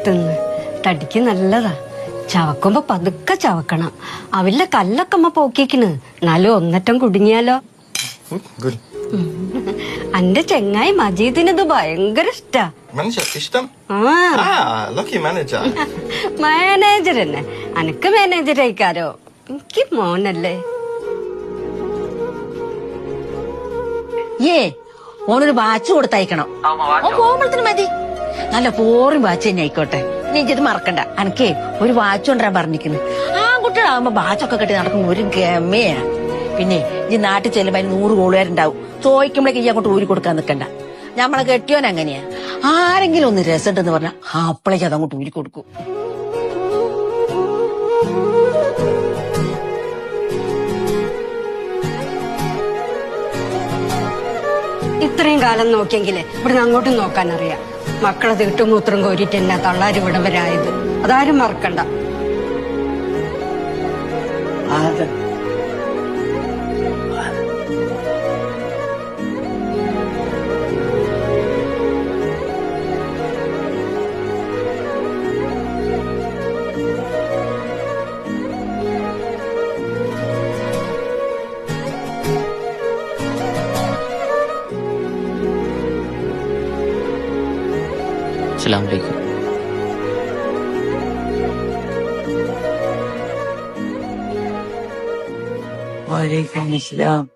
തിന്ന് തടിക്ക് നല്ലതാ. ചവക്കുമ്പോ പതുക്കെ ചവക്കണം. അവരുടെ കല്ലൊക്കെ അമ്മ പോക്കിക്കണ്. എന്നാലും ഒന്നറ്റം കുടുങ്ങിയാലോ. അന്റെ ചെങ്ങായി മജീദിനിത് ഭയങ്കര ഇഷ്ടാ. ഇഷ്ടം? മാനേജർ തന്നെ. അനക്ക് മാനേജർ ആയിക്കാരോ. എനിക്ക് മോനല്ലേ. ഓനൊരു വാച്ച് കൊടുത്തയക്കണം. ഓൻ പോകുമ്പോഴത്തേന് മതി. നല്ല പോറും വാച്ച് തന്നെ ആയിക്കോട്ടെ. നീ ഇത് മറക്കണ്ട. അനക്കേ ഒരു വാച്ച് കൊണ്ടുവരാൻ പറഞ്ഞിരിക്കുന്നു. ആൺകുട്ടികളാവുമ്പോ വാച്ചൊക്കെ കെട്ടി നടക്കുന്ന ഒരു ഗമയാ. പിന്നെ ഈ നാട്ടിൽ ചെല്ലുമ്പോ 100 കോളുകാരുണ്ടാവും. ചോദിക്കുമ്പോഴേക്ക് ഈ അങ്ങോട്ട് ഊരി കൊടുക്കാൻ നിൽക്കണ്ട. ഞമ്മളെ കെട്ടിയോൻ അങ്ങനെയാ. ആരെങ്കിലും ഒന്ന് രസമുണ്ടെന്ന് പറഞ്ഞാൽ അപ്പളേക്ക് അതങ്ങോട്ട് ഊരി കൊടുക്കും. ഇത്രയും കാലം നോക്കിയെങ്കിലേ ഇവിടുന്ന് അങ്ങോട്ടും നോക്കാൻ അറിയാം. മക്കളെ തീട്ടുമൂത്രം കോരിട്ട് എന്നാ തള്ളാര് വിടവരായത്. അതാരും മറക്കണ്ട. अस्सलाम वालेकुम। वालेकुम अस्सलाम।